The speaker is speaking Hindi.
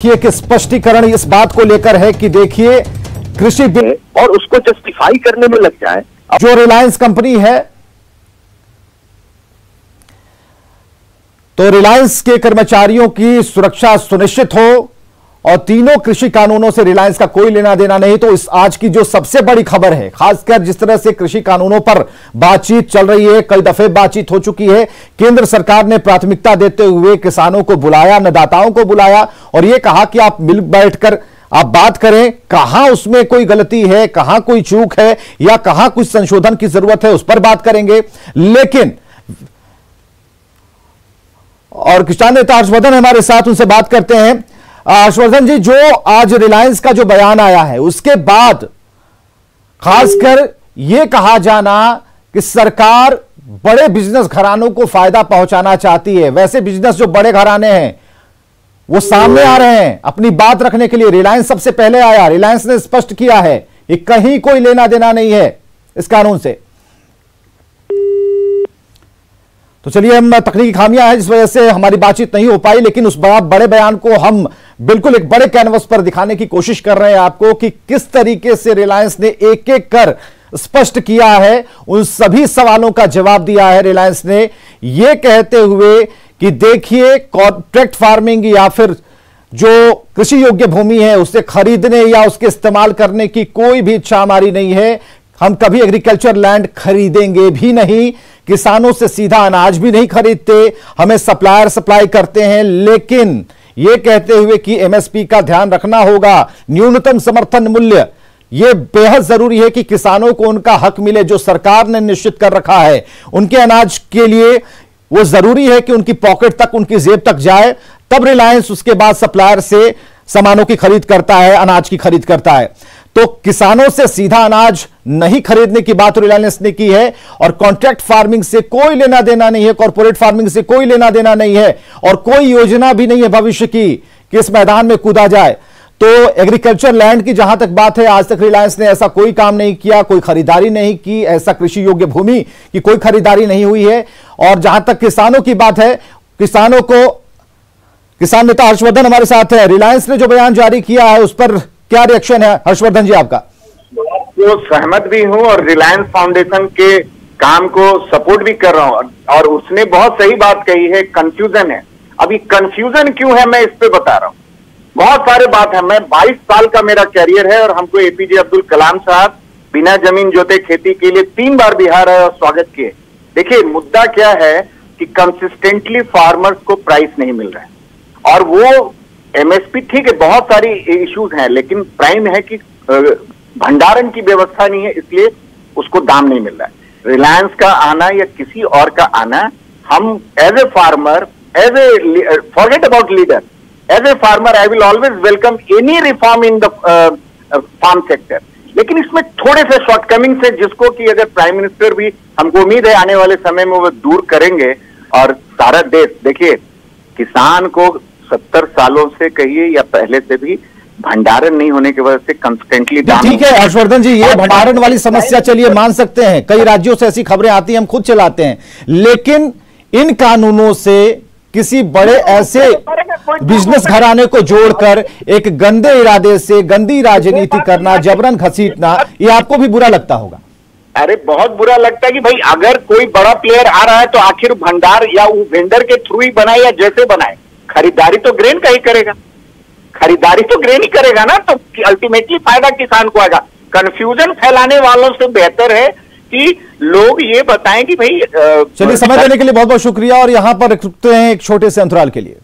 एक स्पष्टीकरण इस बात को लेकर है कि देखिए कृषि बिल और उसको जस्टिफाई करने में लग जाए। जो रिलायंस कंपनी है, तो रिलायंस के कर्मचारियों की सुरक्षा सुनिश्चित हो और तीनों कृषि कानूनों से रिलायंस का कोई लेना देना नहीं। तो इस आज की जो सबसे बड़ी खबर है, खासकर जिस तरह से कृषि कानूनों पर बातचीत चल रही है, कई दफे बातचीत हो चुकी है, केंद्र सरकार ने प्राथमिकता देते हुए किसानों को बुलाया, अन्नदाताओं को बुलाया और यह कहा कि आप मिल बैठकर आप बात करें, कहां उसमें कोई गलती है, कहां कोई चूक है या कहां कुछ संशोधन की जरूरत है, उस पर बात करेंगे। लेकिन और किसान नेता हर्षवर्धन हमारे साथ, उनसे बात करते हैं। हर्षवर्धन जी, जो आज रिलायंस का जो बयान आया है उसके बाद खासकर यह कहा जाना कि सरकार बड़े बिजनेस घरानों को फायदा पहुंचाना चाहती है, वैसे बिजनेस जो बड़े घराने हैं वो सामने आ रहे हैं अपनी बात रखने के लिए। रिलायंस सबसे पहले आया, रिलायंस ने स्पष्ट किया है कि कहीं कोई लेना देना नहीं है इस कानून से। तो चलिए, हम तकनीकी खामियां हैं जिस वजह से हमारी बातचीत नहीं हो पाई, लेकिन उस बड़े बयान को हम बिल्कुल एक बड़े कैनवस पर दिखाने की कोशिश कर रहे हैं आपको कि किस तरीके से रिलायंस ने एक एक कर स्पष्ट किया है, उन सभी सवालों का जवाब दिया है रिलायंस ने, यह कहते हुए कि देखिए कॉन्ट्रैक्ट फार्मिंग या फिर जो कृषि योग्य भूमि है उसे खरीदने या उसके इस्तेमाल करने की कोई भी इच्छा हमारी नहीं है। हम कभी एग्रीकल्चर लैंड खरीदेंगे भी नहीं, किसानों से सीधा अनाज भी नहीं खरीदते, हमें सप्लायर सप्लाई करते हैं, लेकिन यह कहते हुए कि एमएसपी का ध्यान रखना होगा, न्यूनतम समर्थन मूल्य, यह बेहद जरूरी है कि किसानों को उनका हक मिले जो सरकार ने निश्चित कर रखा है। उनके अनाज के लिए वो जरूरी है कि उनकी पॉकेट तक, उनकी जेब तक जाए, तब रिलायंस उसके बाद सप्लायर से सामानों की खरीद करता है, अनाज की खरीद करता है। तो किसानों से सीधा अनाज नहीं खरीदने की बात रिलायंस ने की है और कॉन्ट्रैक्ट फार्मिंग से कोई लेना देना नहीं है, कॉर्पोरेट फार्मिंग से कोई लेना देना नहीं है और कोई योजना भी नहीं है भविष्य की कि इस मैदान में कूदा जाए। तो एग्रीकल्चर लैंड की जहां तक बात है, आज तक रिलायंस ने ऐसा कोई काम नहीं किया, कोई खरीदारी नहीं की, ऐसा कृषि योग्य भूमि की कोई खरीदारी नहीं हुई है। और जहां तक किसानों की बात है, किसानों को, किसान नेता हर्षवर्धन हमारे साथ है, रिलायंस ने जो बयान जारी किया है उस पर क्या रिएक्शन है हर्षवर्धन जी आपका? तो सहमत भी हूं और रिलायंस फाउंडेशन के काम को सपोर्ट भी कर रहा हूं और उसने बहुत सही बात कही है, कंफ्यूजन है। अभी कंफ्यूजन क्यों है मैं इस पे बता रहा हूं। बहुत सारे बात है, मैं 22 साल का मेरा कैरियर है और हमको एपीजे अब्दुल कलाम साहब बिना जमीन जोते खेती के लिए 3 बार बिहार आए और स्वागत किए। देखिए मुद्दा क्या है कि कंसिस्टेंटली फार्मर्स को प्राइस नहीं मिल रहा है और वो एमएसपी ठीक है, बहुत सारी इश्यूज हैं, लेकिन प्राइम है कि भंडारण की व्यवस्था नहीं है, इसलिए उसको दाम नहीं मिल रहा है। रिलायंस का आना या किसी और का आना, हम as a farmer, as a forget about leader, as a farmer I will always welcome any reform in the farm sector. लेकिन इसमें थोड़े से शॉर्टकमिंग्स है जिसको कि अगर प्राइम मिनिस्टर भी, हमको उम्मीद है आने वाले समय में वो दूर करेंगे और सारा देश, देखिए किसान को 70 सालों से कहिए या पहले से भी भंडारण नहीं होने की वजह से कंस्टेंटली दाम। ठीक है हर्षवर्धन जी, ये भंडारण वाली समस्या चलिए मान सकते हैं, कई राज्यों से ऐसी खबरें आती हैं, हम खुद चलाते हैं, लेकिन इन कानूनों से किसी बड़े ऐसे बिजनेस घराने को जोड़कर एक गंदे इरादे से गंदी राजनीति करना, जबरन घसीटना, ये आपको भी बुरा लगता होगा? अरे बहुत बुरा लगता है कि भाई अगर कोई बड़ा प्लेयर आ रहा है तो आखिर भंडार या वो वेंडर के थ्रू ही बनाए या जैसे बनाए, खरीदारी तो ग्रेन का ही करेगा, खरीदारी तो ग्रेन ही करेगा ना, तो अल्टीमेटली फायदा किसान को आएगा। कंफ्यूजन फैलाने वालों से बेहतर है कि लोग ये बताएं कि भाई चलिए, समय देने के लिए बहुत बहुत शुक्रिया और यहां पर रुकते हैं एक छोटे से अंतराल के लिए।